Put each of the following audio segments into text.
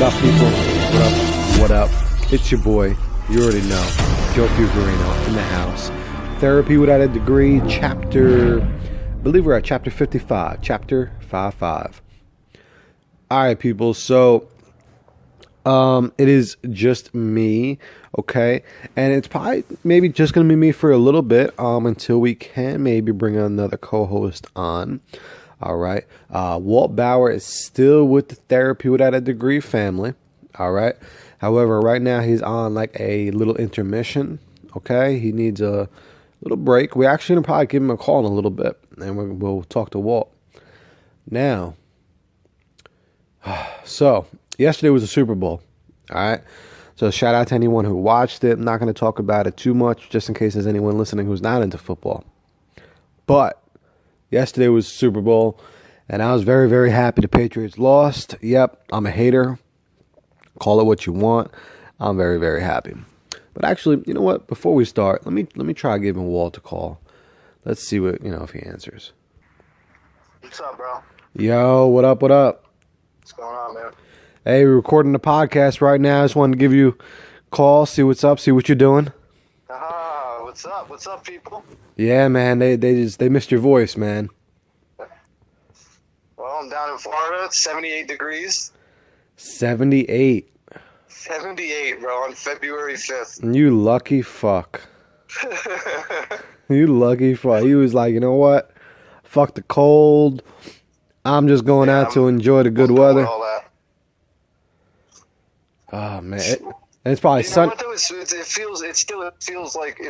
up, people? What up? What up? It's your boy. You already know. Joe Fugarino in the house. Therapy Without a Degree, chapter... I believe we're at chapter 55. Chapter 55. Alright, people. So, it is just me, okay? And it's probably maybe just going to be me for a little bit, until we can maybe bring another co-host on. All right. Walt Bauer is still with the Therapy Without a Degree family. All right. However, right now he's on like a little intermission. Okay. He needs a little break. We actually going to probably give him a call in a little bit and we'll talk to Walt. Now, so yesterday was the Super Bowl. All right. So shout out to anyone who watched it. I'm not going to talk about it too much just in case there's anyone listening who's not into football. But yesterday was Super Bowl, and I was very, very happy the Patriots lost. Yep, I'm a hater. Call it what you want. I'm very, very happy. But actually, you know what? Before we start, let me try giving Walt a call. Let's see what, if he answers. What's up, bro? Yo, what up, what up? What's going on, man? Hey, we're recording the podcast right now. I just wanted to give you a call, see what's up, see what you're doing. What's up? What's up, people? Yeah, man, they missed your voice, man. Well, I'm down in Florida. It's 78 degrees. 78. 78, bro, on February 5th. You lucky fuck. You lucky fuck. He was like, you know what? Fuck the cold. I'm just going out to enjoy the good weather. All that. Oh, man. It's probably sun. What, though? It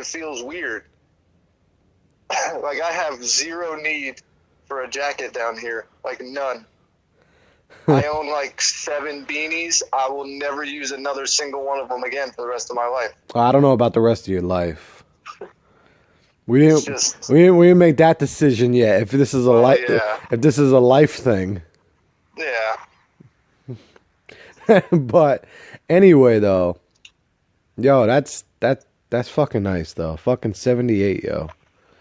feels weird. Like I have zero need for a jacket down here. Like none. I own like 7 beanies. I will never use another single one of them again for the rest of my life. I don't know about the rest of your life. We didn't make that decision yet. If this is if this is a life thing. Yeah. But anyway, though. Yo, that's fucking nice though. Fucking 78, yo.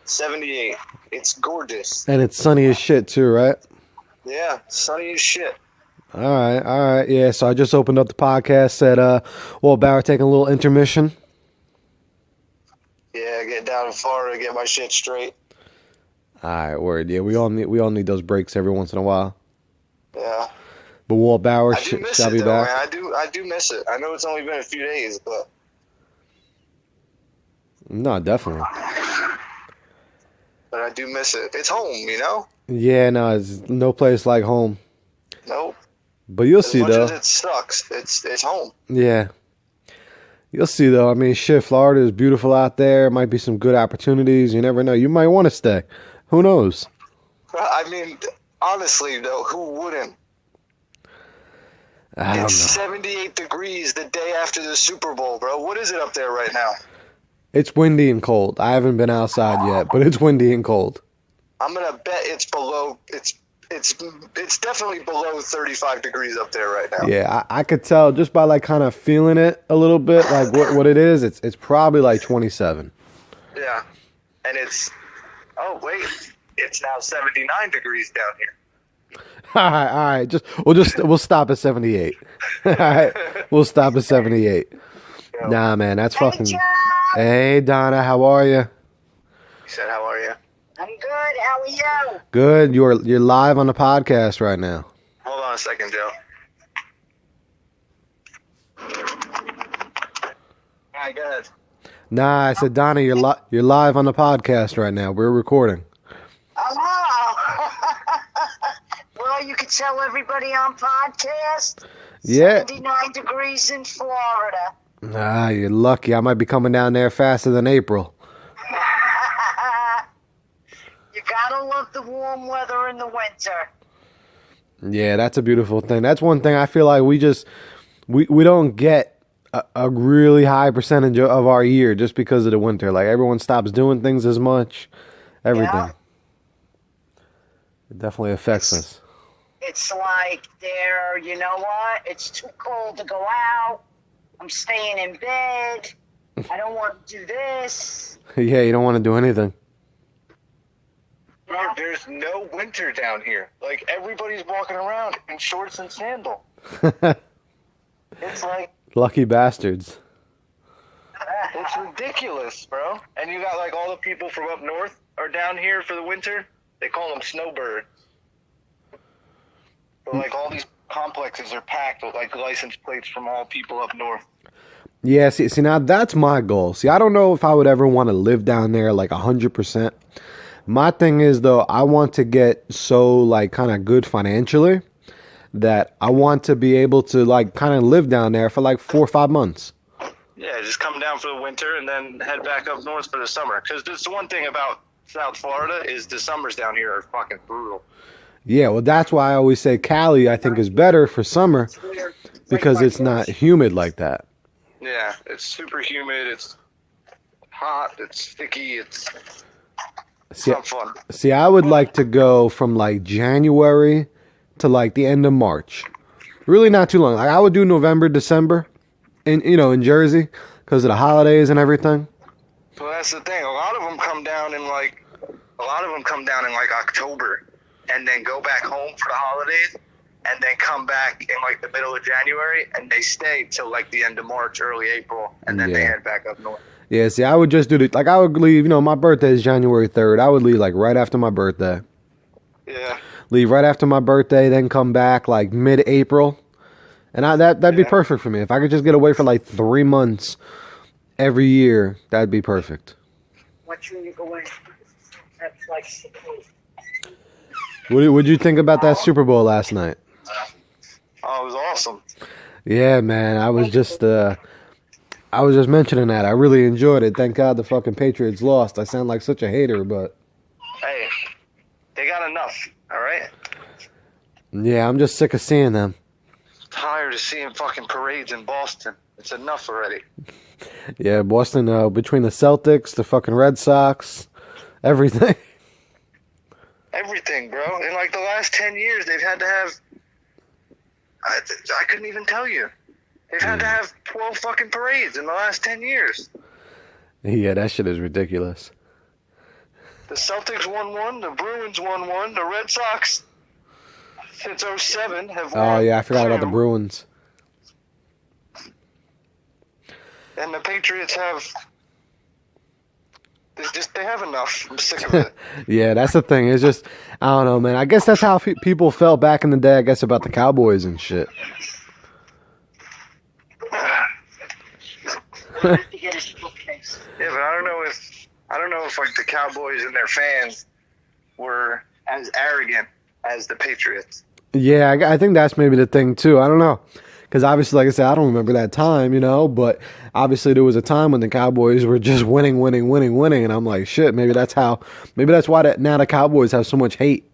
78. It's gorgeous. And it's sunny as shit too, right? Yeah, sunny as shit. All right. Yeah, so I just opened up the podcast, said Walt Bauer taking a little intermission. Yeah, get down in Florida, get my shit straight. All right, word. Yeah, we all need those breaks every once in a while. Yeah. But Walt Bauer shall be back. Man. I do miss it. I know it's only been a few days, but no, definitely. But I do miss it. It's home, you know? Yeah, no, it's no place like home. Nope. But you'll see, though. As much as it sucks, it's home. Yeah. You'll see, though. I mean, shit, Florida is beautiful out there. Might be some good opportunities. You never know. You might want to stay. Who knows? I mean, honestly, though, who wouldn't? I don't know. It's 78 degrees the day after the Super Bowl, bro. What is it up there right now? It's windy and cold. I haven't been outside yet, but it's windy and cold. I'm gonna bet it's below. It's definitely below 35 degrees up there right now. Yeah, I could tell just by like kind of feeling it a little bit, like what it is. It's probably like 27. Yeah, and it's now 79 degrees down here. All right. We'll stop at 78. All right, we'll stop at 78. Yo. Nah, man, that's fucking. Joe. Hey, Donna, how are you? You said, how are you? I'm good. How are you? Good. You're live on the podcast right now. Hold on a second, Joe. All right, go ahead. Nah, I said, Donna, you're live on the podcast right now. We're recording. Hello. Well, you can tell everybody on podcast. Yeah. 79 degrees in Florida. Ah, you're lucky. I might be coming down there faster than April. You gotta love the warm weather in the winter. Yeah, that's a beautiful thing. That's one thing I feel like we don't get a really high percentage of our year just because of the winter. Like everyone stops doing things as much. Everything. Yeah. It definitely affects us. It's like you know what? It's too cold to go out. I'm staying in bed. I don't want to do this. Yeah, you don't want to do anything. Bro, there's no winter down here. Like, everybody's walking around in shorts and sandals. It's like, Lucky bastards. it's ridiculous, bro. And you got like all the people from up north are down here for the winter. They call them snowbirds. So like all these complexes are packed with like license plates from all people up north. Yeah, see, now that's my goal. See, I don't know if I would ever want to live down there like 100%. My thing is, though, I want to get so like kind of good financially that I want to be able to like kind of live down there for like 4 or 5 months. Yeah, just come down for the winter and then head back up north for the summer. Because that's the one thing about South Florida is the summers down here are fucking brutal. Yeah, well, that's why I always say Cali, I think, is better for summer because it's not humid like that. Yeah, it's super humid. It's hot. It's sticky. It's not fun. See, I would like to go from like January to like the end of March. Really not too long. Like I would do November, December, in Jersey because of the holidays and everything. Well, that's the thing. A lot of them come down in like October, and then go back home for the holidays, and then come back in like the middle of January, and they stay till like the end of March, early April, and then they head back up north. Yeah, see, I would just do like I would leave. My birthday is January 3rd. I would leave like right after my birthday. Yeah. Leave right after my birthday, then come back like mid-April, and that'd be perfect for me. If I could just get away for like 3 months every year, that'd be perfect. What you go in? That's like. What did you think about that Super Bowl last night? Oh, it was awesome. Yeah, man. I was just mentioning that. I really enjoyed it. Thank God the fucking Patriots lost. I sound like such a hater, but Hey, they got enough. All right. yeah, I'm just sick of seeing them. Tired of seeing fucking parades in Boston. It's enough already. Yeah, Boston. Between the Celtics, the fucking Red Sox, everything. Everything, bro. In like the last 10 years, they've had to have. I couldn't even tell you. They've had to have 12 fucking parades in the last 10 years. Yeah, that shit is ridiculous. The Celtics won one, the Bruins won one, the Red Sox since 07 have won. Oh yeah, I forgot about the 2, Bruins. and the Patriots have. They have enough. I'm sick of it. Yeah, that's the thing. It's just, I don't know, man. I guess that's how people felt back in the day, I guess, about the Cowboys and shit. To get his bookcase. Yeah, but I don't know if like the Cowboys and their fans were as arrogant as the Patriots. Yeah, I think that's maybe the thing, too. I don't know. Because obviously, like I said, I don't remember that time, but obviously there was a time when the Cowboys were just winning, and I'm like, shit, maybe that's why now the Cowboys have so much hate.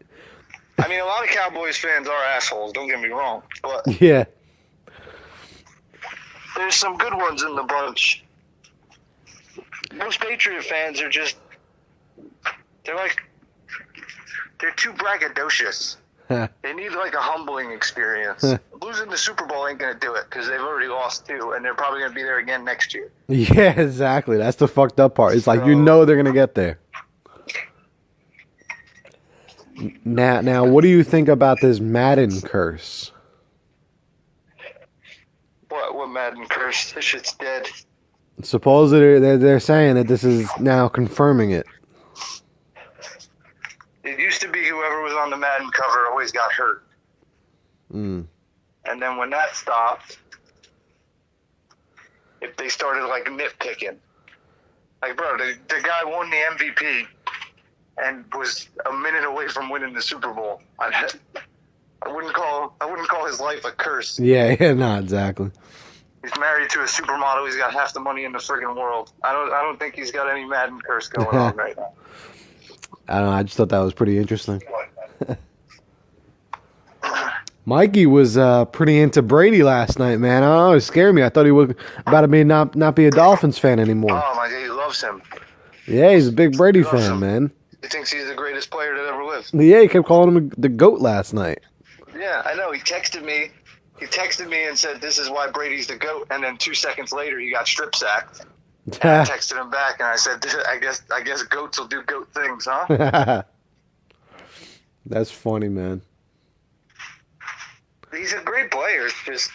I mean, a lot of Cowboys fans are assholes, don't get me wrong, but Yeah. there's some good ones in the bunch. Most Patriot fans are just, they're too braggadocious. They need like a humbling experience. Losing the Super Bowl ain't going to do it because they've already lost 2, and they're probably going to be there again next year. Yeah, exactly. That's the fucked up part. It's like, they're going to get there. Now, what do you think about this Madden curse? What Madden curse? This shit's dead. Supposedly, they're saying that this is now confirming it. It used to be whoever was on the Madden cover always got hurt. Mm. And then when that stopped, if they started like nitpicking. Like, bro, the guy won the MVP and was a minute away from winning the Super Bowl. I wouldn't call his life a curse. Yeah, no, exactly. He's married to a supermodel. He's got half the money in the friggin' world. I don't think he's got any Madden curse going on right now. I don't know. I just thought that was pretty interesting. Mikey was pretty into Brady last night, man. I don't know, it scared me. I thought he was about to be not be a Dolphins fan anymore. Oh my God, he loves him. Yeah, he's a big Brady He loves fan, him. man. He thinks he's the greatest player that ever lived. Yeah, he kept calling him the GOAT last night. Yeah, I know. He texted me and said, "This is why Brady's the GOAT." And then 2 seconds later, he got strip sacked. And I texted him back, and I said, "I guess goats will do goat things, huh?" That's funny, man. He's a great player. It's just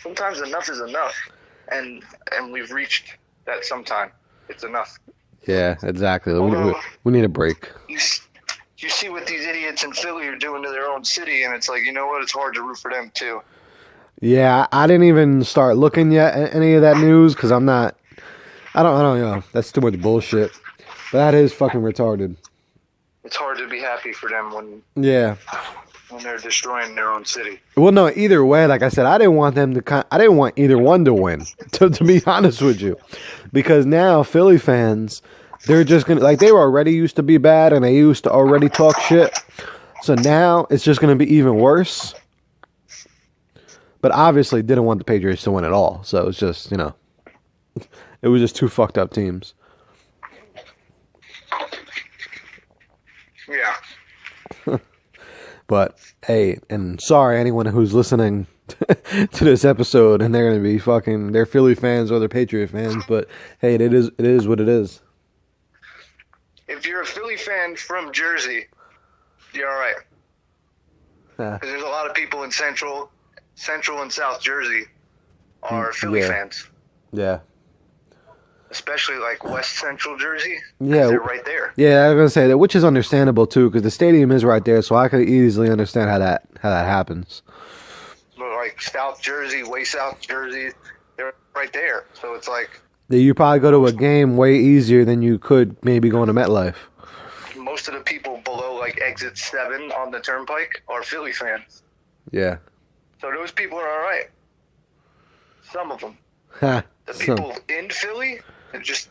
sometimes enough is enough, and we've reached that sometime. It's enough. Yeah, exactly. Although, we need a break. You see what these idiots in Philly are doing to their own city, and it's like, you know what? It's hard to root for them too. Yeah, I didn't even start looking yet at any of that news because I don't know. That's too much bullshit. But that is fucking retarded. It's hard to be happy for them when they're destroying their own city. Well, no, either way, like I said, I didn't want either one to win, to be honest with you. Because now Philly fans, they're just going to, like, they were already used to be bad and they used to already talk shit. So now it's just going to be even worse. But obviously didn't want the Patriots to win at all. So it's just, it was just two fucked up teams. Yeah. But hey, and sorry anyone who's listening to this episode and they're gonna be they're Philly fans or they're Patriot fans, but hey, it is what it is. If you're a Philly fan from Jersey, you're all right. Because there's a lot of people in Central and South Jersey are Philly fans. Yeah. Especially like West Central Jersey. Yeah, they're right there. Yeah, I was gonna say that, which is understandable too, because the stadium is right there, so I could easily understand how that happens. But like South Jersey, way South Jersey, they're right there. So it's like you probably go to a game way easier than you could maybe going to MetLife. Most of the people below like exit 7 on the turnpike are Philly fans. Yeah. So those people are all right. Some of them. The people in Philly. Just,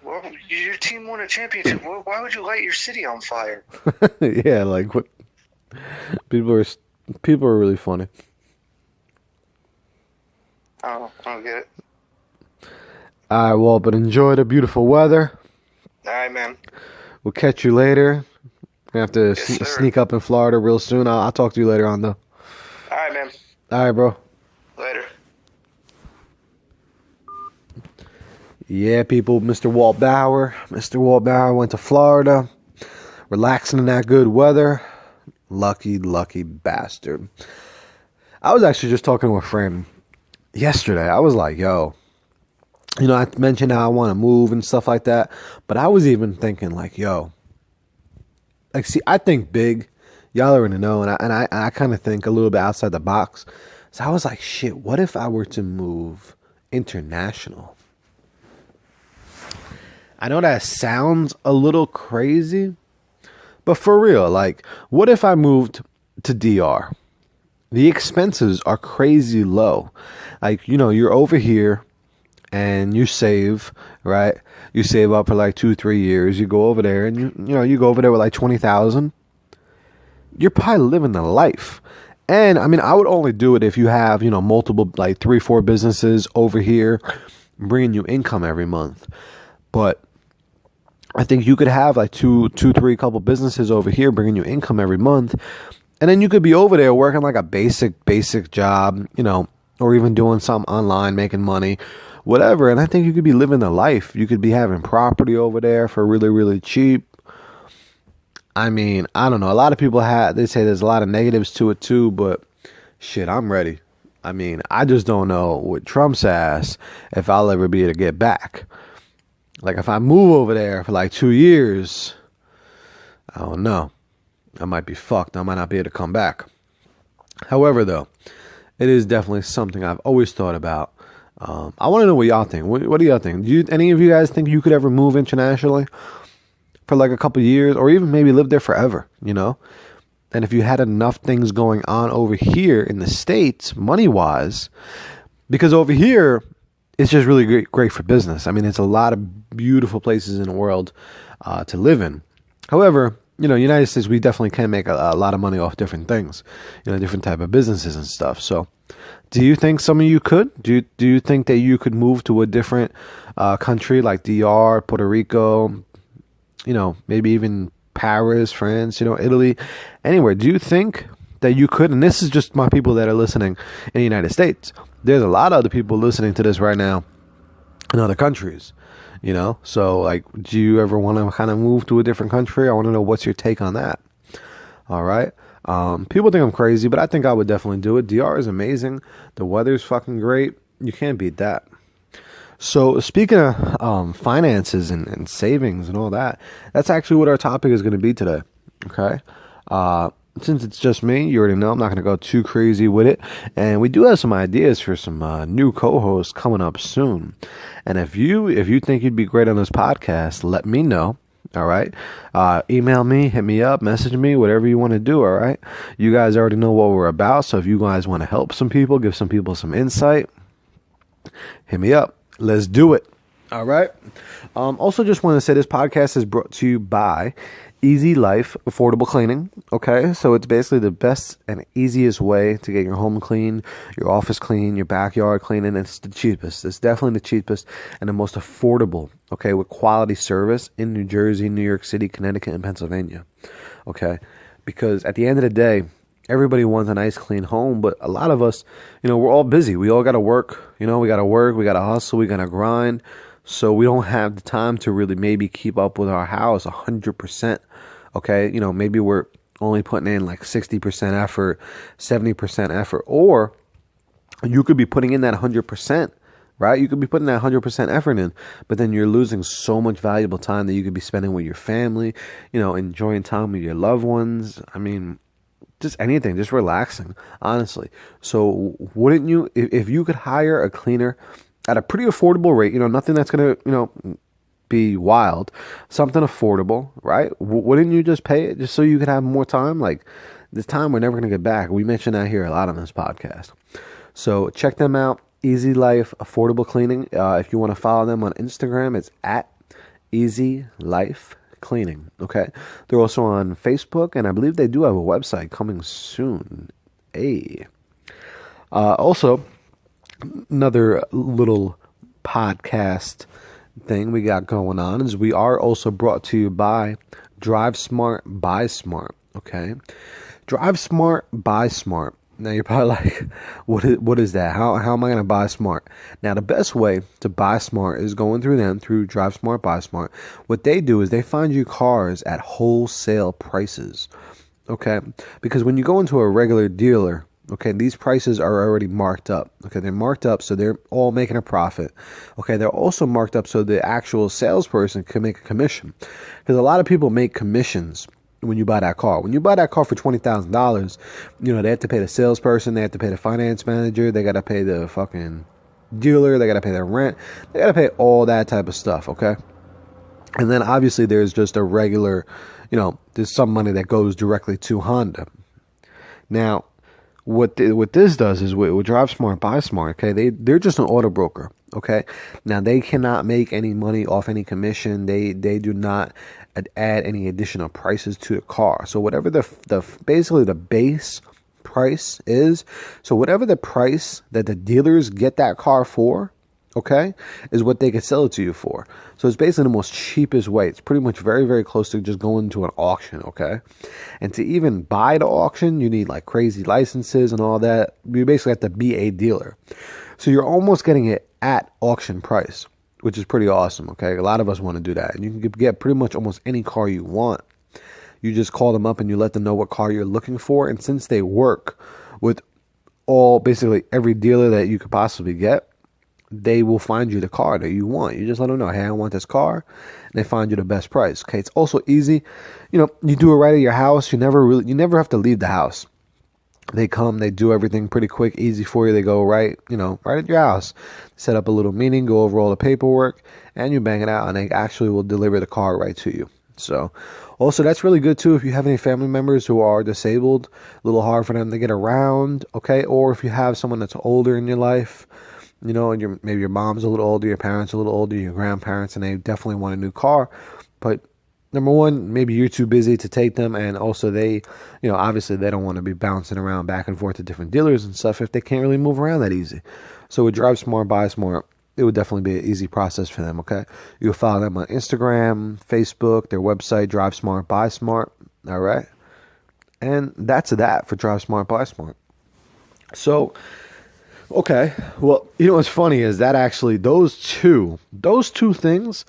well, your team won a championship. Why would you light your city on fire? Yeah, like what? People are really funny. I don't get it. All right, well, but enjoy the beautiful weather. All right, man. We'll catch you later. We have to sneak up in Florida real soon. I'll talk to you later on, though. All right, man. All right, bro. Later. Yeah, people, Mr. Walt Bauer. Mr. Walt Bauer went to Florida, relaxing in that good weather. Lucky bastard. I was actually just talking to a friend yesterday. I was like, yo, I mentioned how I want to move and stuff like that, but I was even thinking like, yo, like, see, I think big. Y'all already know, and I kind of think a little bit outside the box. So I was like, shit, what if I were to move international? I know that sounds a little crazy, but for real, like, what if I moved to DR? The expenses are crazy low. Like, you're over here and you save, right? You save up for like 2-3 years. You go over there and you go over there with like 20,000. You're probably living the life. And I mean, I would only do it if you have, multiple, like 3-4 businesses over here bringing you income every month. But I think you could have like 2-3 couple businesses over here bringing you income every month. And then you could be over there working like a basic job, or even doing something online, making money, whatever. And I think you could be living the life. You could be having property over there for really, really cheap. I mean, I don't know. A lot of people they say there's a lot of negatives to it too, but shit, I'm ready. I mean, I just don't know with Trump's ass if I'll ever be able to get back. Like, if I move over there for like 2 years, I don't know. I might be fucked. I might not be able to come back. However, though, it is definitely something I've always thought about. I want to know what y'all think. What do y'all think? Any of you guys think you could ever move internationally for like a couple years, or even maybe live there forever, And if you had enough things going on over here in the States, money-wise, because over here, it's just really great for business. I mean, it's a lot of beautiful places in the world to live in. However, United States, we definitely can make a lot of money off different things, different type of businesses and stuff. So, do you think some of you could? Do you think that you could move to a different country like DR, Puerto Rico, maybe even Paris, France, Italy, anywhere? Do you think that you could? And this is just my people that are listening in the United States. There's a lot of other people listening to this right now in other countries, So, like, do you ever want to kind of move to a different country? I want to know what's your take on that. All right. People think I'm crazy, but I think I would definitely do it. DR is amazing. The weather's fucking great. You can't beat that. So speaking of finances and savings and all that, that's actually what our topic is going to be today. Okay. Since it's just me, you already know I'm not going to go too crazy with it. And we do have some ideas for some new co-hosts coming up soon. And if you think you'd be great on this podcast, let me know. All right. Email me, hit me up, message me, whatever you want to do. All right. You guys already know what we're about. So if you guys want to help some people, give some people some insight, hit me up. Let's do it. All right. Also, just want to say this podcast is brought to you by Easy Life Affordable Cleaning. Okay. So it's basically the best and easiest way to get your home clean, your office clean, your backyard clean. And it's the cheapest. It's definitely the cheapest and the most affordable. Okay. With quality service in New Jersey, New York City, Connecticut, and Pennsylvania. Okay. Because at the end of the day, everybody wants a nice, clean home, but a lot of us, we're all busy. We all got to work. We got to work. We got to hustle. We got to grind. So we don't have the time to really maybe keep up with our house 100%. Okay. Maybe we're only putting in like 60% effort, 70% effort, or you could be putting in that 100%. Right? You could be putting that 100% effort in, but then you're losing so much valuable time that you could be spending with your family, enjoying time with your loved ones. I mean, just anything, just relaxing, honestly. So wouldn't you, if you could hire a cleaner at a pretty affordable rate, nothing that's going to, be wild, something affordable, right? Wouldn't you just pay it just so you could have more time? Like, this time we're never going to get back. We mention that here a lot on this podcast. So check them out. Easy Life Affordable Cleaning. If you want to follow them on Instagram, it's at Easy Life Cleaning. Okay. They're also on Facebook, and I believe they do have a website coming soon. Also, another little podcast thing we got going on is we are also brought to you by Drive Smart, Buy Smart. Okay. Drive Smart, Buy Smart. Now you're probably like, what is that? How am I going to buy smart? Now the best way to buy smart is going through them, through Drive Smart, Buy Smart. What they do is they find you cars at wholesale prices. Okay? Because when you go into a regular dealer, okay, these prices are already marked up. Okay, they're marked up so they're all making a profit. Okay, they're also marked up so the actual salesperson can make a commission. Because a lot of people make commissions when you buy that car. When you buy that car for $20,000, they have to pay the salesperson, they have to pay the finance manager, they got to pay the fucking dealer, they got to pay their rent, they got to pay all that type of stuff, okay? And then obviously there's just a regular, there's some money that goes directly to Honda. Now, what this does is with Drive Smart, Buy Smart, okay, they're just an auto broker, okay? Now, they cannot make any money off any commission. They do not add any additional prices to the car. So whatever the basically the base price is, so whatever the price that the dealers get that car for, okay, is what they can sell it to you for. So it's basically the most cheapest way. It's pretty much very, very close to just going to an auction, okay? And to even buy the auction, you need like crazy licenses and all that. You basically have to be a dealer. So you're almost getting it at auction price, which is pretty awesome, okay? A lot of us want to do that. And you can get pretty much almost any car you want. You just call them up and you let them know what car you're looking for. And since they work with basically every dealer that you could possibly get, they will find you the car that you want. You just let them know, hey, I want this car. And they find you the best price, okay? It's also easy. You do it right at your house. You never have to leave the house. They come, they do everything pretty quick, easy for you. They go right at your house. Set up a little meeting, go over all the paperwork, and you bang it out, and they actually will deliver the car right to you. So, also, that's really good, too, if you have any family members who are disabled, a little hard for them to get around, okay? Or if you have someone that's older in your life, and maybe your mom's a little older, your parents a little older, your grandparents, and they definitely want a new car, but number one, maybe you're too busy to take them, and also they, obviously they don't want to be bouncing around back and forth to different dealers and stuff if they can't really move around that easy. So with Drive Smart, Buy Smart, it would definitely be an easy process for them, okay? You can follow them on Instagram, Facebook, their website, Drive Smart, Buy Smart, all right? And that's that for Drive Smart, Buy Smart. So, okay, well, what's funny is that actually those two things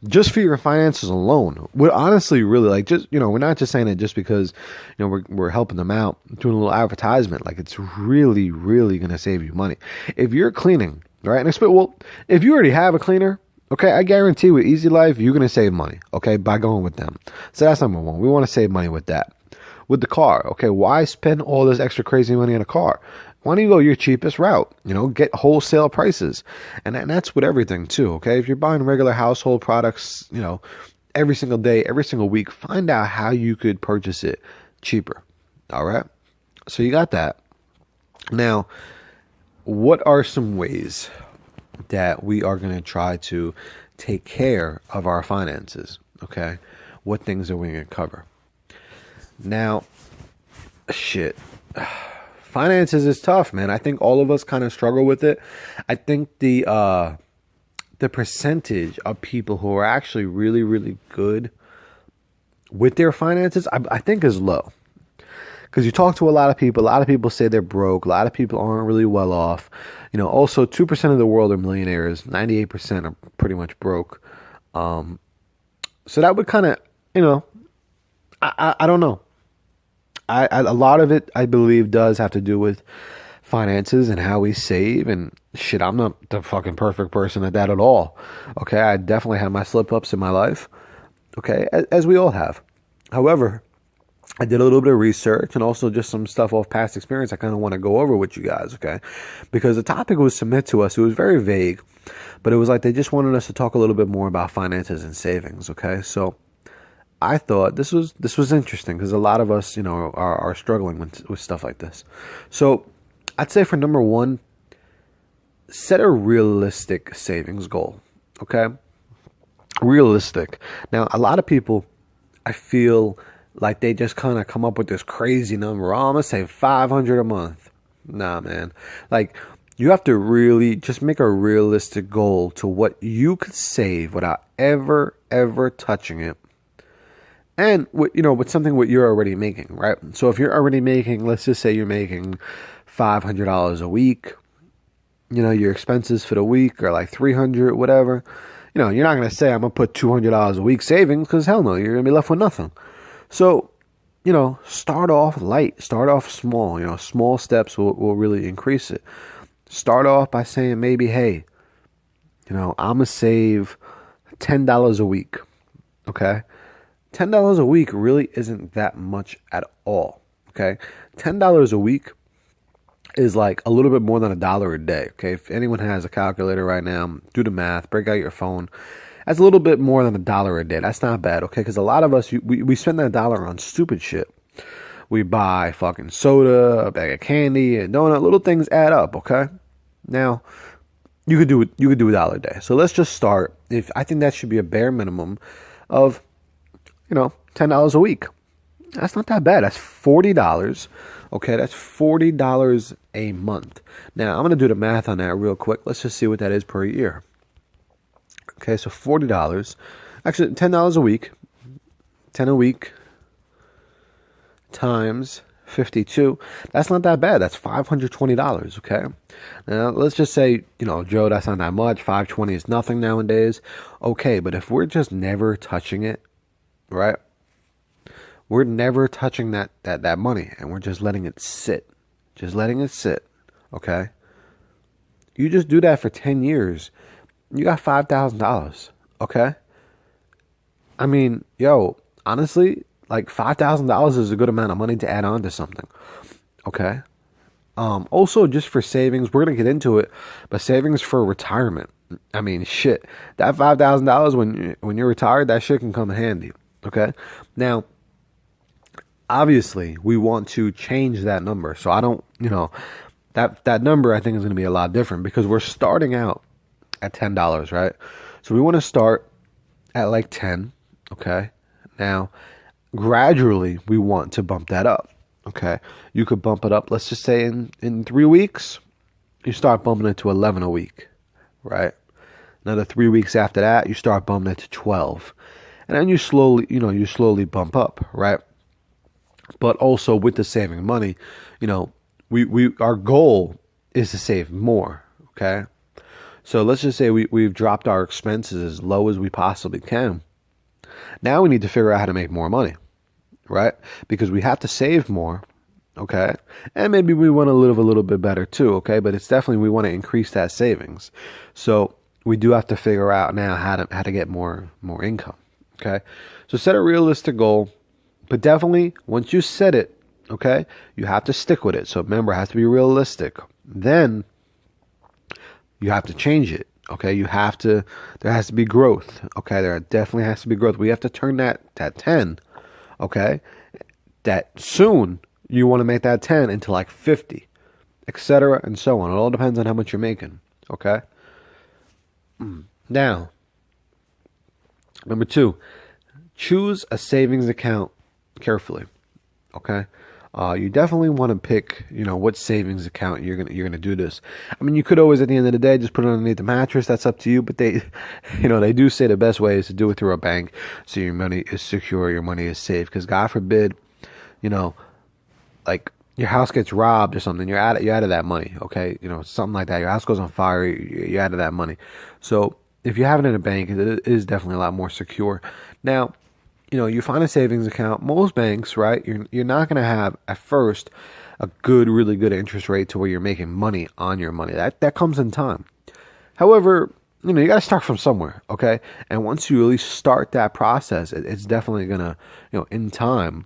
just for your finances alone. We're honestly really like, just, we're not just saying it just because, we're helping them out, doing a little advertisement. Like, it's really, really going to save you money. If you're cleaning, right? And if you already have a cleaner, okay, I guarantee with Easy Life, you're going to save money, okay, by going with them. So that's number one. We want to save money with that. With the car, okay, why spend all this extra crazy money on a car? Why don't you go your cheapest route? Get wholesale prices. And that's with everything too, okay? If you're buying regular household products, every single day, every single week, find out how you could purchase it cheaper, all right? So you got that. Now, what are some ways that we are going to try to take care of our finances, okay? What things are we going to cover? Now, finances is tough, man. I think all of us kind of struggle with it. I think the percentage of people who are actually really, really good with their finances, I think is low. Because you talk to a lot of people say they're broke. A lot of people aren't really well off. Also 2% of the world are millionaires. 98% are pretty much broke. So that would kind of, I don't know. A lot of it, I believe, does have to do with finances and how we save. And shit, I'm not the fucking perfect person at that at all. Okay, I definitely have my slip-ups in my life. Okay, as we all have. However, I did a little bit of research and also just some stuff off past experience I kind of want to go over with you guys, okay? Because the topic was submitted to us. It was very vague, but it was like they just wanted us to talk a little bit more about finances and savings, okay? So I thought this was interesting because a lot of us, are struggling with stuff like this. So I'd say for number one, set a realistic savings goal, okay? Realistic. Now, a lot of people, I feel like they just kind of come up with this crazy number. Oh, I'm going to save $500 a month. Nah, man. Like, you have to really just make a realistic goal to what you could save without ever touching it. And, with something what you're already making, right? So if you're already making, let's just say you're making $500 a week, your expenses for the week are like $300, whatever. You're not going to say, I'm going to put $200 a week savings, because hell no, you're going to be left with nothing. So, start off light, start off small, small steps will really increase it. Start off by saying maybe, hey, I'm going to save $10 a week, okay? $10 a week really isn't that much at all, okay? $10 a week is like a little bit more than $1 a day, okay? If anyone has a calculator right now, do the math, break out your phone. That's a little bit more than $1 a day. That's not bad, okay? Because a lot of us, we spend that dollar on stupid shit. We buy fucking soda, a bag of candy, a donut. Little things add up, okay? Now, you could do $1 a day. So let's just start. I think that should be a bare minimum of, $10 a week. That's not that bad. That's $40. Okay, that's $40 a month. Now, I'm going to do the math on that real quick. Let's just see what that is per year. Okay, so $40. Actually, $10 a week. 10 a week times 52. That's not that bad. That's $520, okay? Now, let's just say, Joe, that's not that much. $520 is nothing nowadays. Okay, but if we're just never touching it, right? We're never touching that money, and we're just letting it sit. Just letting it sit, okay? You just do that for 10 years. You got $5,000, okay? I mean, honestly, like $5,000 is a good amount of money to add on to something, okay? Also, just for savings, we're going to get into it, but savings for retirement. I mean, shit, that $5,000 when you're retired, that shit can come in handy, okay? Now, obviously, we want to change that number, so I don't, that number I think is going to be a lot different because we're starting out at $10, right? So we want to start at like 10, okay? Now, gradually, we want to bump that up, okay? You could bump it up, let's just say in 3 weeks, you start bumping it to 11 a week, right? Another 3 weeks after that, you start bumping it to 12. And then you slowly bump up, right? But also with the saving money, our goal is to save more, okay? So let's just say we've dropped our expenses as low as we possibly can. Now we need to figure out how to make more money, right? Because we have to save more, okay? And maybe we want to live a little bit better too, okay? But it's definitely, we want to increase that savings. So we do have to figure out now how to get more income, okay? So set a realistic goal, but definitely once you set it, okay, you have to stick with it. So remember, it has to be realistic. Then you have to change it. Okay, there has to be growth. Okay, there definitely has to be growth. We have to turn that 10, okay, that soon you want to make that 10 into like 50, etc. and so on. It all depends on how much you're making, okay? Now, number 2, choose a savings account carefully, okay? You definitely want to pick, what savings account you're gonna do this. I mean, you could always, at the end of the day, just put it underneath the mattress. That's up to you. But they do say the best way is to do it through a bank, so your money is secure, your money is safe. Because God forbid, like your house gets robbed or something, you're out of that money. Okay, something like that. Your house goes on fire, you're out of that money. So if you have it in a bank, it is definitely a lot more secure. Now, you find a savings account. Most banks, right, you're not going to have at first a really good interest rate to where you're making money on your money. That comes in time. However, you got to start from somewhere, okay? And once you really start that process, it's definitely going to, in time,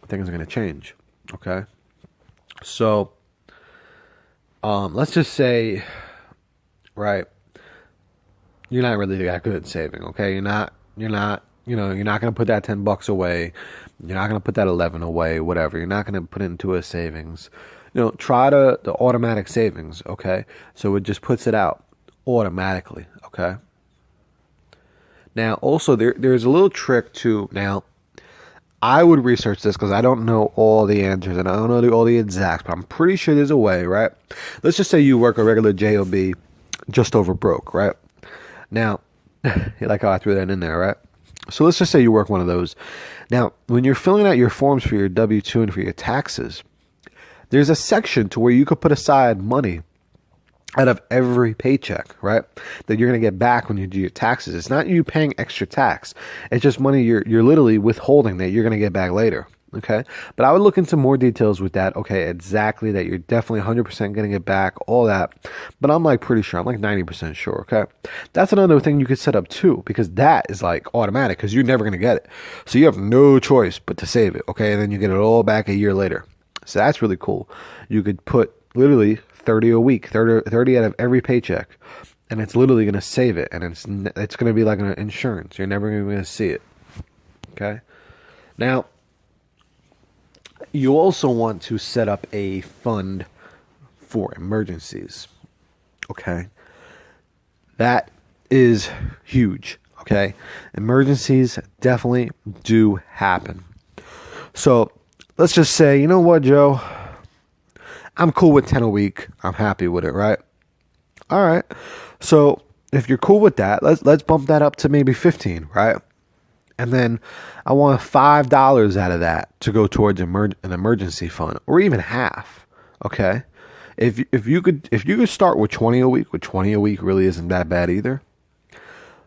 things are going to change, okay? So, let's just say, right, you're not really that good at saving, okay? You're not going to put that $10 away. You're not going to put that 11 away, whatever. You're not going to put it into a savings. Try the automatic savings, okay? So it just puts it out automatically, okay? Now, also, there's a little trick to, now, I would research this because I don't know all the answers and I don't know all the exacts, but I'm pretty sure there's a way, right? Let's just say you work a regular job just over broke, right? Now, you like how I threw that in there, right? So let's just say you work one of those. Now, when you're filling out your forms for your W-2 and for your taxes, there's a section to where you could put aside money out of every paycheck, right, that you're going to get back when you do your taxes. It's not you paying extra tax. It's just money you're literally withholding that you're going to get back later, okay? But I would look into more details with that, okay, exactly, that you're definitely 100% going to get back, all that. But I'm pretty sure. I'm 90% sure, okay? That's another thing you could set up too, because that is automatic, because you're never going to get it. So you have no choice but to save it, okay? And then you get it all back a year later. So that's really cool. You could put literally 30 a week, 30 out of every paycheck, and it's literally going to save it, and it's going to be like an insurance. You're never going to see it, okay? Now, you also want to set up a fund for emergencies, okay? That is huge, okay? Emergencies definitely do happen. So let's just say, you know what, Joe? I'm cool with 10 a week. I'm happy with it, right? All right. So if you're cool with that, let's bump that up to maybe 15, right? And then I want $5 out of that to go towards an emergency fund, or even half. Okay, if you could start with 20 a week, really isn't that bad either.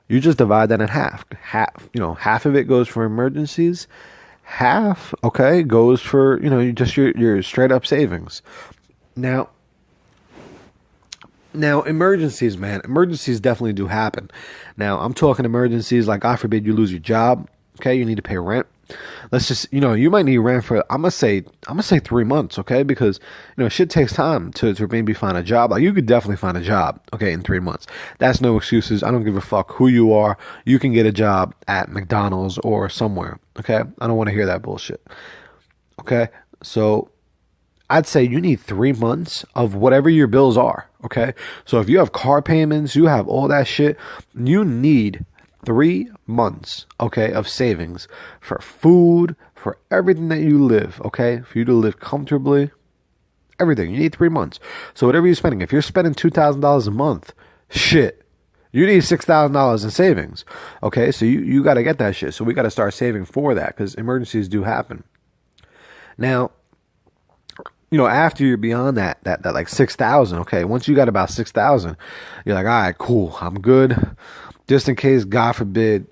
You just divide that in half. Half of it goes for emergencies. Half, okay, goes for just your straight up savings. Now, emergencies, man. Emergencies definitely do happen. Now, I'm talking emergencies like, God forbid, you lose your job. Okay, you need to pay rent. Let's just, you might need rent for, I'm gonna say 3 months. Okay, because shit takes time to maybe find a job. Like, you could definitely find a job. Okay, in 3 months. That's no excuses. I don't give a fuck who you are. You can get a job at McDonald's or somewhere. Okay, I don't want to hear that bullshit. Okay, so I'd say you need 3 months of whatever your bills are, okay? So if you have car payments, you have all that shit, you need 3 months, okay, of savings for food, for everything that you live, okay? For you to live comfortably, everything. You need 3 months. So whatever you're spending, if you're spending $2,000 a month, shit, you need $6,000 in savings, okay? So you got to get that shit. So we got to start saving for that because emergencies do happen. Now, after you're beyond that like 6,000, okay, once you got about 6,000, you're like, all right, cool, I'm good, just in case, God forbid,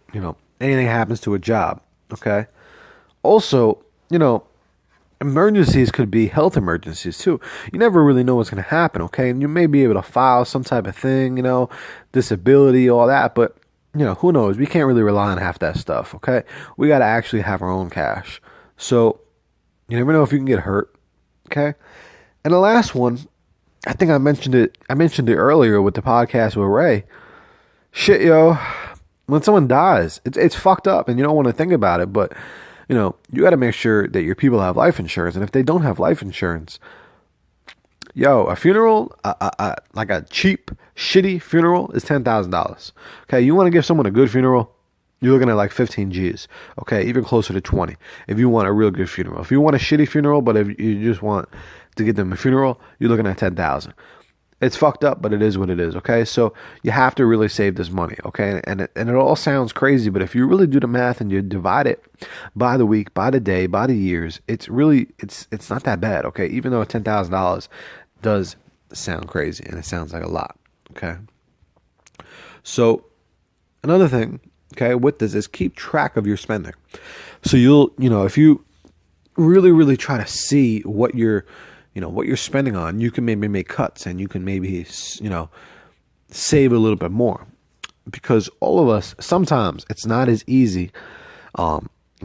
anything happens to a job, okay? Also, emergencies could be health emergencies too. You never really know what's going to happen, okay? And you may be able to file some type of thing, disability, all that, but, who knows? We can't really rely on half that stuff, okay? We got to actually have our own cash. So, you never know if you can get hurt. Okay. And the last one, I think I mentioned it earlier with the podcast with Ray. Shit, yo, when someone dies, it's fucked up and you don't want to think about it, but you got to make sure that your people have life insurance. And if they don't have life insurance, yo, a funeral, like a cheap, shitty funeral is $10,000. Okay. You want to give someone a good funeral, you're looking at like 15 G's, okay, even closer to 20 if you want a real good funeral. If you want a shitty funeral, but if you just want to get them a funeral, you're looking at 10,000. It's fucked up, but it is what it is, okay? So you have to really save this money, okay? And it all sounds crazy, but if you really do the math and you divide it by the week, by the day, by the years, it's not that bad, okay? Even though $10,000 does sound crazy and it sounds like a lot, okay? So another thing, okay, with this is keep track of your spending. So if you really, really try to see what you're spending on, you can maybe make cuts and you can maybe, save a little bit more. Because all of us, sometimes it's not as easy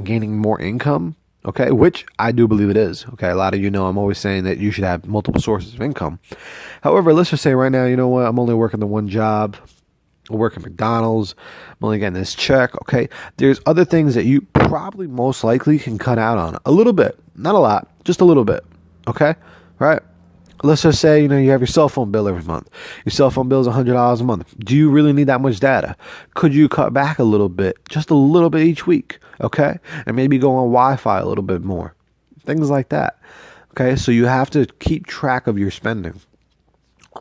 gaining more income, okay, which I do believe it is, okay. A lot of I'm always saying that you should have multiple sources of income. However, let's just say right now, you know what, I'm only working the one job. I work at McDonald's. I'm only getting this check. Okay. There's other things that you probably most likely can cut out on a little bit, not a lot, just a little bit. Okay. Right. Let's just say, you have your cell phone bill every month. Your cell phone bill is $100 a month. Do you really need that much data? Could you cut back a little bit, just a little bit each week? Okay. And maybe go on Wi-Fi a little bit more. Things like that. Okay. So you have to keep track of your spending.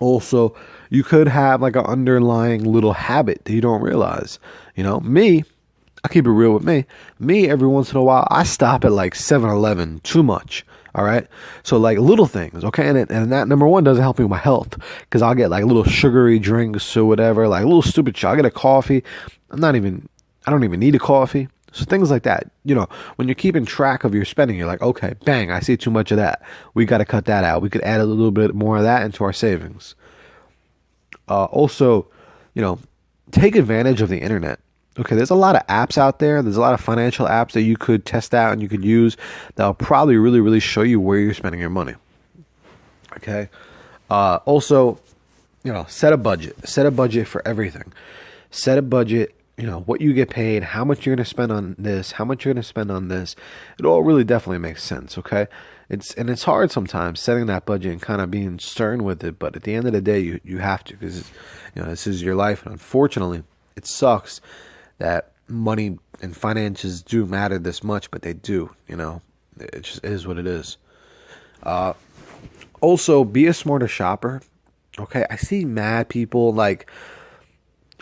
Also, you could have like an underlying little habit that you don't realize. Me, I keep it real with me. Me, every once in a while, I stop at like 7-Eleven too much. All right. So like little things. Okay. And that, number one, doesn't help me with my health because I'll get like little sugary drinks or whatever, like a little stupid shit. I'll get a coffee. I don't even need a coffee. So things like that, when you're keeping track of your spending, you're like, okay, bang, I see too much of that. We got to cut that out. We could add a little bit more of that into our savings. Also, take advantage of the internet. Okay, there's a lot of apps out there. There's a lot of financial apps that you could test out and you could use that'll probably really, really show you where you're spending your money. Okay. Also, set a budget. Set a budget for everything. Set a budget. What you get paid, how much you're going to spend on this, how much you're going to spend on this. It all really definitely makes sense, okay? It's hard sometimes setting that budget and kind of being stern with it, but at the end of the day, you have to because, this is your life. And unfortunately, it sucks that money and finances do matter this much, but they do, It just is what it is. Also, be a smarter shopper, okay? I see mad people like...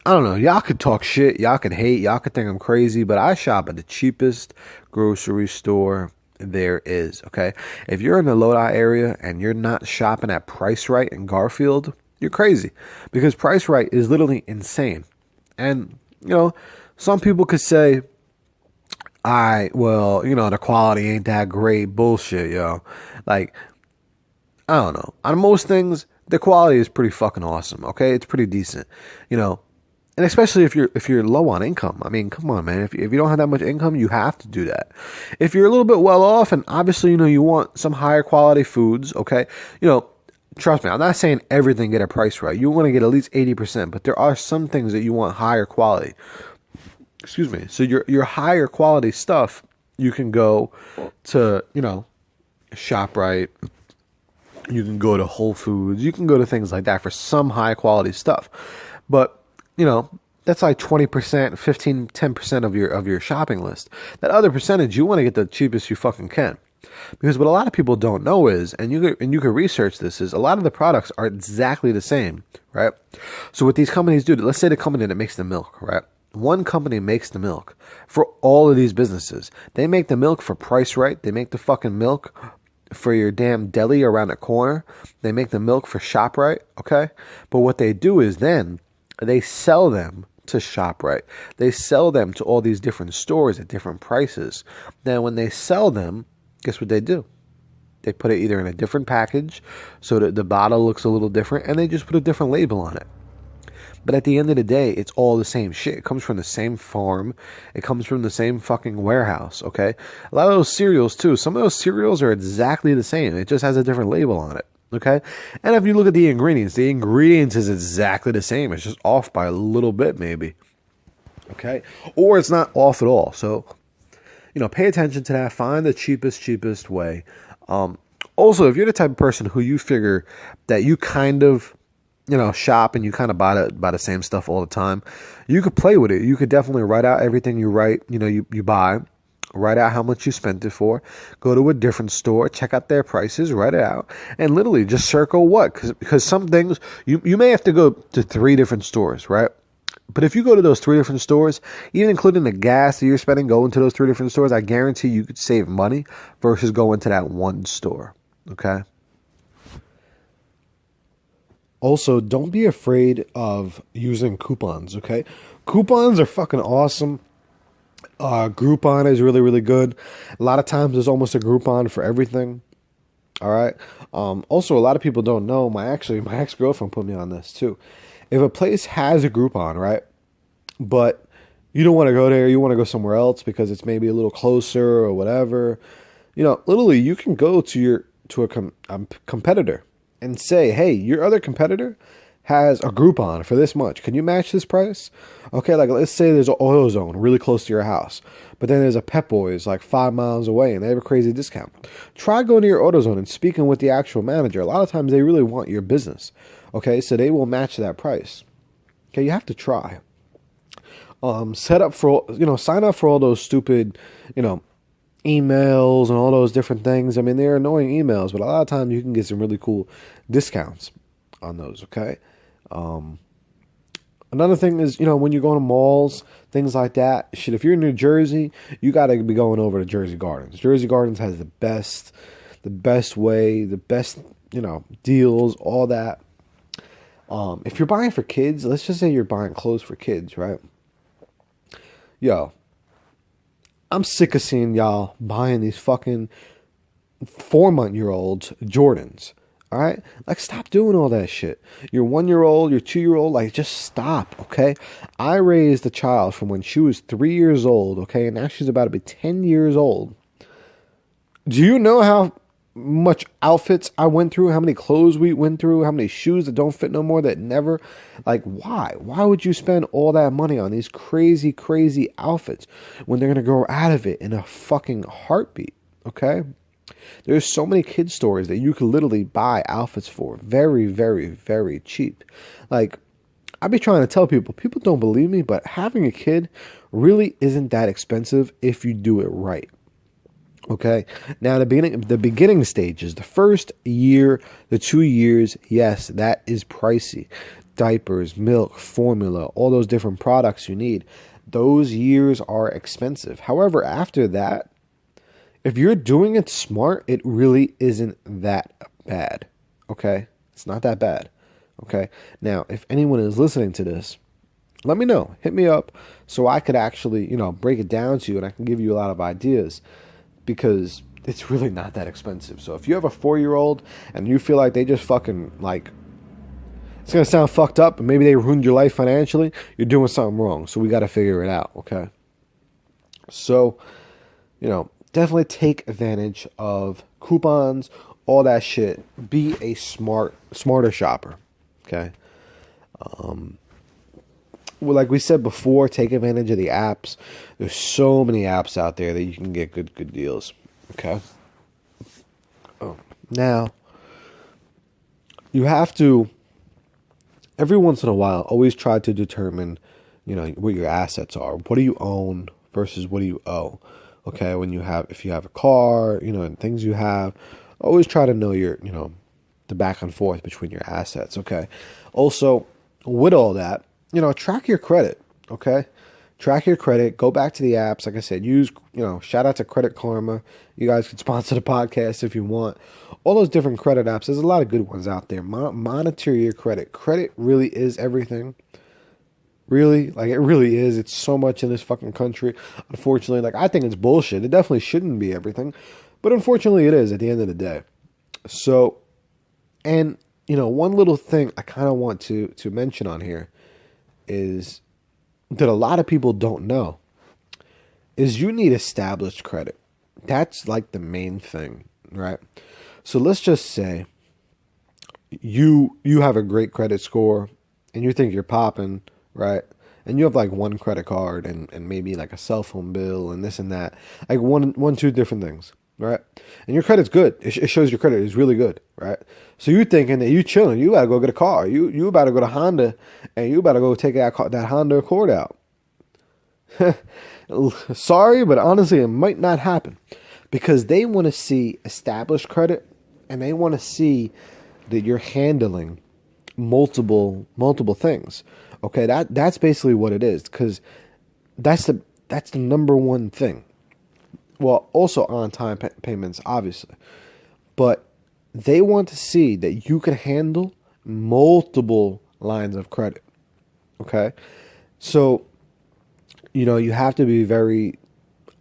I don't know. Y'all could talk shit. Y'all could hate. Y'all could think I'm crazy. But I shop at the cheapest grocery store there is. Okay. If you're in the Lodi area and you're not shopping at Price Right in Garfield, you're crazy. Because Price Right is literally insane. And, some people could say, the quality ain't that great. Bullshit, yo. Like, I don't know. On most things, the quality is pretty fucking awesome. Okay. It's pretty decent. And especially if you're low on income. I mean, come on, man. If you don't have that much income, you have to do that. If you're a little bit well off and obviously, you want some higher quality foods, okay? Trust me, I'm not saying everything get a Price Right. You want to get at least 80%, but there are some things that you want higher quality. Excuse me. So your higher quality stuff, you can go to, ShopRite. You can go to Whole Foods. You can go to things like that for some high quality stuff. But that's like 20%, 15, 10% of your shopping list. That other percentage, you want to get the cheapest you fucking can. Because what a lot of people don't know is, and you can research this, is a lot of the products are exactly the same, right? So what these companies do, let's say the company that makes the milk, right? One company makes the milk for all of these businesses. They make the milk for Price Right. They make the fucking milk for your damn deli around the corner. They make the milk for ShopRite, okay? But what they do is then they sell them to ShopRite. They sell them to all these different stores at different prices. Now, when they sell them, guess what they do? They put it either in a different package so that the bottle looks a little different, and they just put a different label on it. But at the end of the day, it's all the same shit. It comes from the same farm. It comes from the same fucking warehouse, okay? A lot of those cereals, too. Some of those cereals are exactly the same. It just has a different label on it, okay? And if you look at the ingredients is exactly the same. It's just off by a little bit, maybe, okay? Or it's not off at all. So, pay attention to that. Find the cheapest way. Also, if you're the type of person who you figure that you kind of shop and you kind of buy the same stuff all the time, you could play with it. You could definitely write out everything you buy, write out how much you spent it for, go to a different store, check out their prices, write it out, and literally just circle what, because some things, you may have to go to 3 different stores, right? But if you go to those 3 different stores, even including the gas that you're spending going to those 3 different stores, I guarantee you could save money versus going to that one store, okay? Also, don't be afraid of using coupons, okay? Coupons are fucking awesome. Groupon is really, really good. A lot of times there's almost a Groupon for everything, all right? Also, a lot of people don't know, my ex-girlfriend put me on this too. If a place has a Groupon, right, but you don't want to go there, you want to go somewhere else because it's maybe a little closer or whatever, literally you can go to a competitor and say, hey, your other competitor has a Groupon for this much. Can you match this price? Okay, like let's say there's an AutoZone really close to your house, but then there's a Pep Boys like 5 miles away and they have a crazy discount. Try going to your AutoZone and speaking with the actual manager. A lot of times they really want your business. Okay, so they will match that price. Okay, you have to try. Sign up for all those stupid, emails and all those different things. I mean, they're annoying emails, but a lot of times you can get some really cool discounts on those, okay? Another thing is, when you go to malls, things like that, shit, if you're in New Jersey, you got to be going over to Jersey Gardens. Jersey Gardens has the best way, the best, deals, all that. If you're buying for kids, let's just say you're buying clothes for kids, right? Yo, I'm sick of seeing y'all buying these fucking 4-month-olds Jordans. All right? Like, stop doing all that shit. Your 1-year-old, your 2-year-old, like, just stop, okay? I raised a child from when she was 3 years old, okay? And now she's about to be 10 years old. Do you know how much outfits I went through? How many clothes we went through? How many shoes that don't fit no more, that never... Like, why? Why would you spend all that money on these crazy, crazy outfits when they're going to grow out of it in a fucking heartbeat, okay? There's so many kid stores that you could literally buy outfits for very, very, very cheap. Like, I be trying to tell people don't believe me, but having a kid really isn't that expensive if you do it right. Okay? Now, the beginning stages, the first year, the 2 years, yes, that is pricey. Diapers, milk, formula, all those different products you need. Those years are expensive. However, after that, if you're doing it smart, it really isn't that bad, okay? It's not that bad, okay? Now, if anyone is listening to this, let me know. Hit me up so I could actually, break it down to you and I can give you a lot of ideas because it's really not that expensive. So if you have a 4-year-old and you feel like they just fucking, like, it's going to sound fucked up, but maybe they ruined your life financially, you're doing something wrong. So we got to figure it out, okay? So, definitely take advantage of coupons, all that shit. Be a smarter shopper, okay? Well, like we said before, take advantage of the apps. There's so many apps out there that you can get good deals, okay? Now, you have to, every once in a while, always try to determine, what your assets are. What do you own versus what do you owe? Okay, if you have a car, and things you have, always try to know your, the back and forth between your assets, okay? Also, with all that, track your credit, okay? track your credit, go back to the apps. Like I said, shout out to Credit Karma. You guys can sponsor the podcast if you want. All those different credit apps. There's a lot of good ones out there. Monitor your credit. Credit really is everything. Really, like it really is. It's so much in this fucking country. Unfortunately, like I think it's bullshit. It definitely shouldn't be everything, but unfortunately, it is at the end of the day. So, and one little thing I kind of want to mention on here is that a lot of people don't know is you need established credit. That's like the main thing, right? So let's just say you have a great credit score and you think you're popping, right? And you have like one credit card and maybe like a cell phone bill and this and that, like two different things, right? And your credit's good. It shows your credit is really good, right? So you're thinking that you chilling, you gotta go get a car. You about to go to Honda and you about to go take that Honda Accord out. Sorry, but honestly, it might not happen because they want to see established credit and they want to see that you're handling multiple things. Okay, that's basically what it is because that's the number one thing. Well, also on-time payments, obviously, but they want to see that you can handle multiple lines of credit. Okay, so you have to be very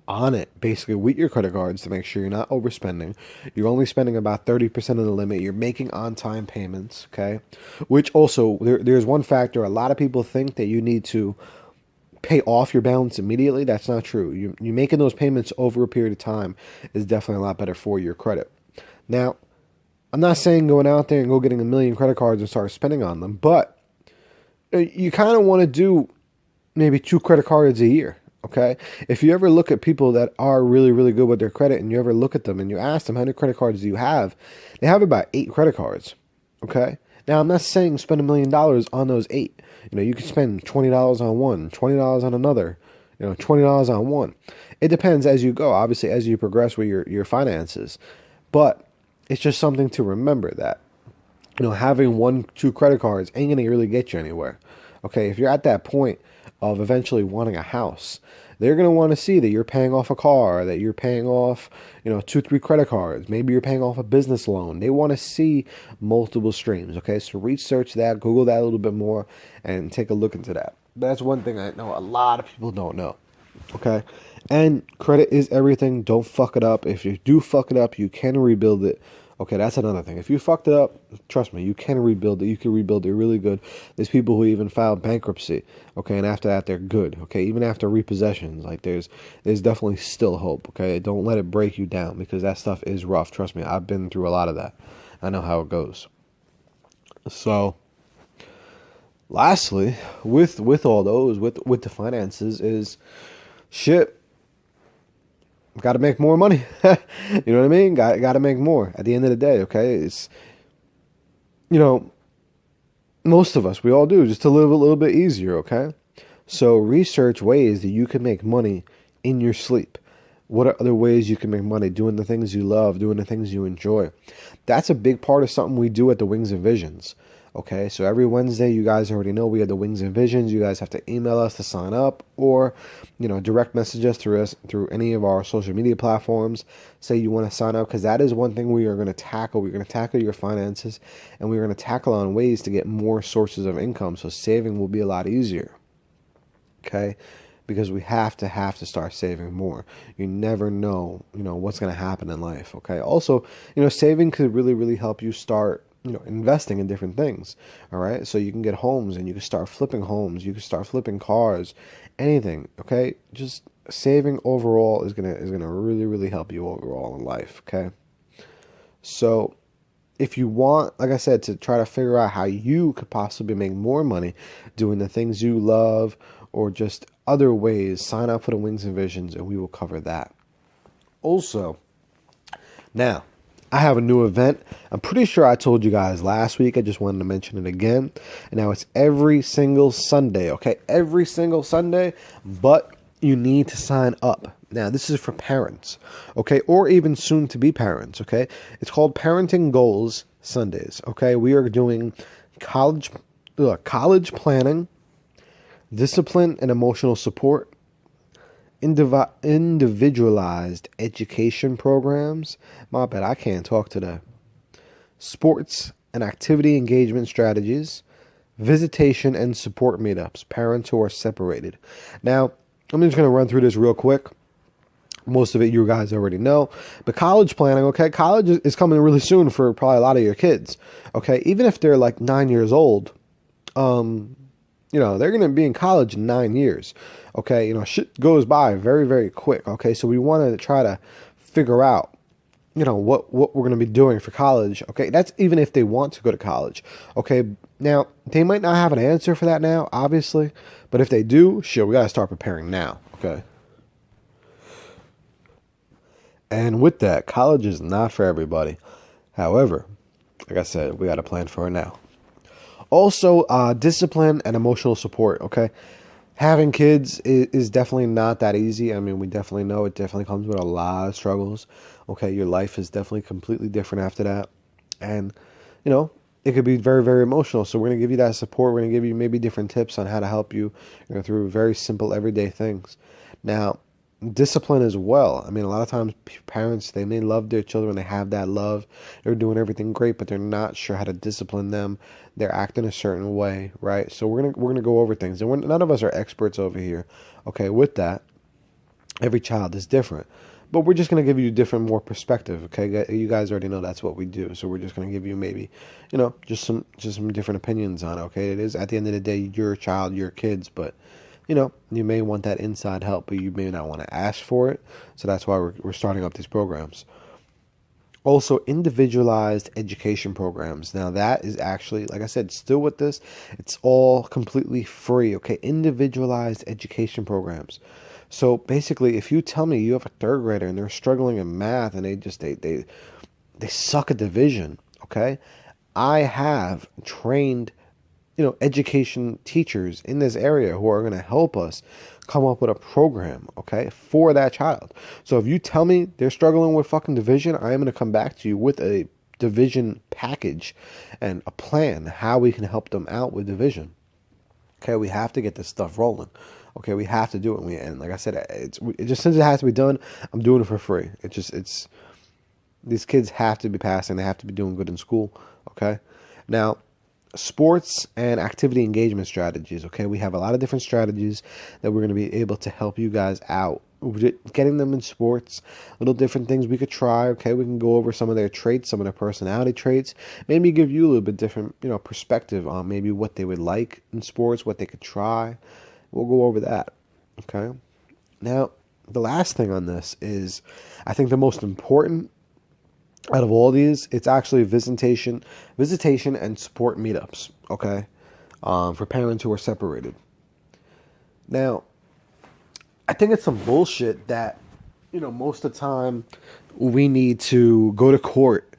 on it, basically, with your credit cards to make sure you're not overspending. You're only spending about 30% of the limit. You're making on-time payments, okay? Which also, there's one factor. A lot of people think that you need to pay off your balance immediately. That's not true. You making those payments over a period of time is definitely a lot better for your credit. Now, I'm not saying going out there and go getting 1 million credit cards and start spending on them, but you kind of want to do maybe 2 credit cards a year. Okay, if you ever look at people that are really, really good with their credit and you ever look at them and you ask them how many credit cards do you have, they have about 8 credit cards. Okay, now I'm not saying spend $1 million on those 8. You can spend $20 on one, $20 on another, $20 on one. It depends as you go, obviously, as you progress with your finances. But it's just something to remember that, having 1-2 credit cards ain't going to really get you anywhere. Okay, if you're at that point of eventually wanting a house, they're going to want to see that you're paying off a car, that you're paying off, 2-3 credit cards. Maybe you're paying off a business loan. They want to see multiple streams. Okay, so research that, Google that a little bit more, and take a look into that. That's one thing I know a lot of people don't know. Okay, and credit is everything. Don't fuck it up. If you do fuck it up, you can rebuild it. Okay, that's another thing. If you fucked it up, trust me, you can rebuild it. You can rebuild it really good. There's people who even filed bankruptcy. Okay, and after that, they're good. Okay, even after repossessions, like there's definitely still hope. Okay, don't let it break you down because that stuff is rough. Trust me, I've been through a lot of that. I know how it goes. So, lastly, with all those, with the finances, is shit. Got to make more money. You know what I mean? Got to make more at the end of the day, okay? It's, most of us, we all do, just to live a little bit easier, okay? So research ways that you can make money in your sleep. What are other ways you can make money? Doing the things you love, doing the things you enjoy. That's a big part of something we do at the Wings and Visions. Okay, so every Wednesday, you guys already know we have the Wings and Visions. You guys have to email us to sign up or, direct message us through any of our social media platforms. Say you want to sign up because that is one thing we are going to tackle. We're going to tackle your finances and we're going to tackle on ways to get more sources of income. So saving will be a lot easier. Okay, because we have to start saving more. You never know, what's going to happen in life. Okay, also, saving could really, really help you start investing in different things. All right. So you can get homes and you can start flipping homes. You can start flipping cars, anything. Okay. Just saving overall is going to really, really help you overall in life. Okay. So if you want, like I said, to try to figure out how you could possibly make more money doing the things you love or just other ways, sign up for the Wings and Visions and we will cover that. Also, now, I have a new event. I'm pretty sure I told you guys last week. I just wanted to mention it again. And now it's every single Sunday, okay? Every single Sunday, but you need to sign up. Now, this is for parents, okay? Or even soon-to-be parents, okay? It's called Parenting Goals Sundays, okay? We are doing college planning, discipline and emotional support, individualized education programs. My bad, I can't talk today. Sports and activity engagement strategies, visitation and support meetups, parents who are separated. Now, I'm just going to run through this real quick. Most of it you guys already know. But college planning, okay? College is coming really soon for probably a lot of your kids, okay? Even if they're like 9 years old, they're going to be in college in 9 years, okay? Shit goes by very, very quick, okay? So we want to try to figure out, what we're going to be doing for college, okay? That's even if they want to go to college, okay? Now, they might not have an answer for that now, obviously, but if they do, shit, we got to start preparing now, okay? And with that, college is not for everybody. However, like I said, we got a plan for it now. Also, discipline and emotional support, okay? Having kids is definitely not that easy. I mean, we definitely know it definitely comes with a lot of struggles, okay? Your life is definitely completely different after that. And, it could be very, very emotional. So we're going to give you that support. We're going to give you maybe different tips on how to help you, through very simple everyday things. Now, discipline as well. I mean, a lot of times parents, they may love their children. They have that love. They're doing everything great, but they're not sure how to discipline them. They're acting a certain way, right? So we're gonna go over things. And none of us are experts over here. Okay, with that, every child is different. But we're just going to give you different, more perspective, okay? You guys already know that's what we do. So we're just going to give you maybe, just some different opinions on it, okay? It is, at the end of the day, your child, your kids, but, you may want that inside help, but you may not want to ask for it. So that's why we're starting up these programs. Also, individualized education programs. Now, that is actually, like I said, still with this, it's all completely free, okay? Individualized education programs. So basically, if you tell me you have a third grader and they're struggling in math and they suck at division, okay? I have trained, education teachers in this area who are going to help us come up with a program, okay, for that child. So if you tell me they're struggling with fucking division, I am going to come back to you with a division package and a plan how we can help them out with division. Okay, we have to get this stuff rolling. Okay, we have to do it. And like I said, it just, since it has to be done, I'm doing it for free. These kids have to be passing. They have to be doing good in school. Okay, now, sports and activity engagement strategies. Okay, we have a lot of different strategies that we're going to be able to help you guys out. Getting them in sports, little different things we could try. Okay, we can go over some of their traits, some of their personality traits. Maybe give you a little bit different, perspective on maybe what they would like in sports, what they could try. We'll go over that, okay? Now, the last thing on this is, I think the most important out of all these, it's actually visitation and support meetups, okay? For parents who are separated. Now, I think it's some bullshit that, most of the time we need to go to court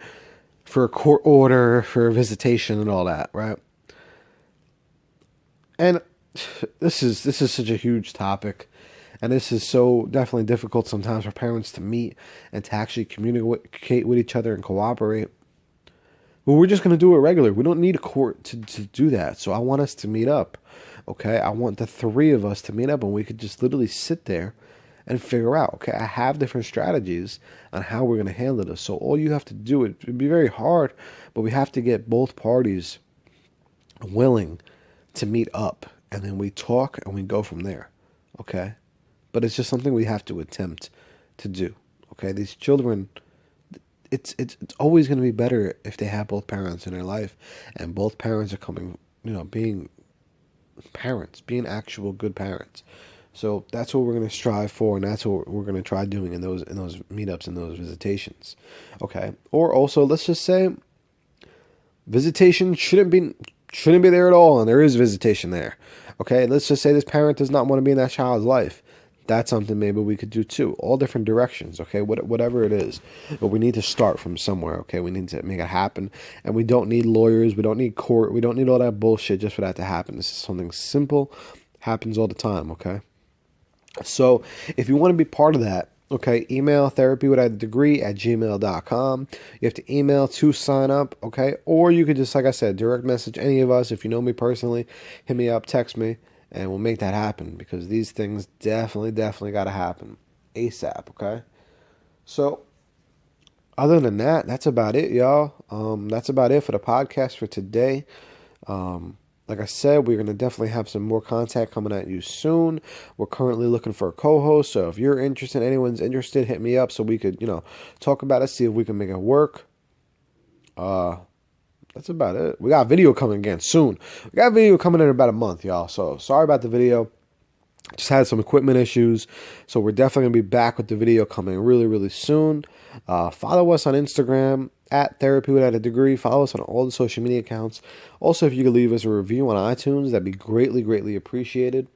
for a court order, for a visitation and all that, right? And this is such a huge topic, and this is so definitely difficult sometimes for parents to meet and to actually communicate with each other and cooperate. But we're just going to do it regular. We don't need a court to do that. So I want us to meet up, okay? I want the three of us to meet up, and we could just literally sit there and figure out, okay, I have different strategies on how we're going to handle this. So all you have to do, it would be very hard, but we have to get both parties willing to meet up. And then we talk and we go from there, okay? But it's just something we have to attempt to do, okay? These children, it's always going to be better if they have both parents in their life, and both parents are coming, being parents, being actual good parents. So that's what we're going to strive for, and that's what we're going to try doing in those meetups and those visitations, okay? Or also, let's just say visitation shouldn't be there at all, and there is visitation there. Okay, let's just say this parent does not want to be in that child's life. That's something maybe we could do too. All different directions, okay, whatever it is. But we need to start from somewhere, okay? We need to make it happen. And we don't need lawyers. We don't need court. We don't need all that bullshit just for that to happen. This is something simple. Happens all the time, okay? So if you want to be part of that, okay, email therapywithoutdegree@gmail.com. You have to email to sign up, okay? Or you could just, like I said, direct message any of us. If you know me personally, hit me up, text me, and we'll make that happen because these things definitely got to happen ASAP. Okay, so other than that, that's about it, y'all. That's about it for the podcast for today. Like I said, we're going to definitely have some more content coming at you soon. We're currently looking for a co-host, so if you're interested, anyone's interested, hit me up so we could, talk about it, see if we can make it work. That's about it. We got video coming again soon. We got video coming in about a month, y'all. So sorry about the video. Just had some equipment issues. So we're definitely going to be back with the video coming really, really soon. Follow us on Instagram at Therapy Without a Degree. Follow us on all the social media accounts. Also, if you could leave us a review on iTunes, that'd be greatly, greatly appreciated.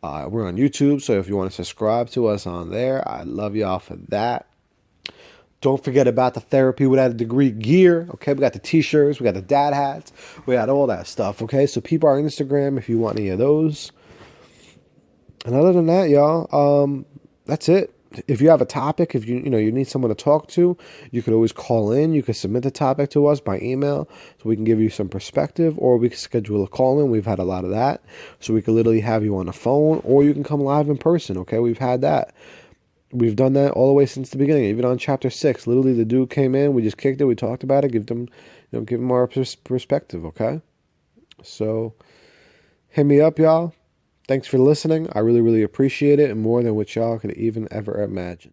We're on YouTube, so if you want to subscribe to us on there, I love y'all for that. Don't forget about the Therapy Without a Degree gear, okay? We got the t-shirts, we got the dad hats, we got all that stuff, okay? So peep our Instagram if you want any of those. And other than that, y'all, that's it. If you have a topic, if you need someone to talk to, you could always call in. You could submit the topic to us by email so we can give you some perspective, or we can schedule a call in. We've had a lot of that. So we could literally have you on the phone, or you can come live in person, okay? We've had that. We've done that all the way since the beginning, even on chapter 6. Literally, the dude came in, we just kicked it, we talked about it, give them our perspective, okay? So, hit me up, y'all. Thanks for listening. I really, really appreciate it, and more than what y'all could even ever imagine.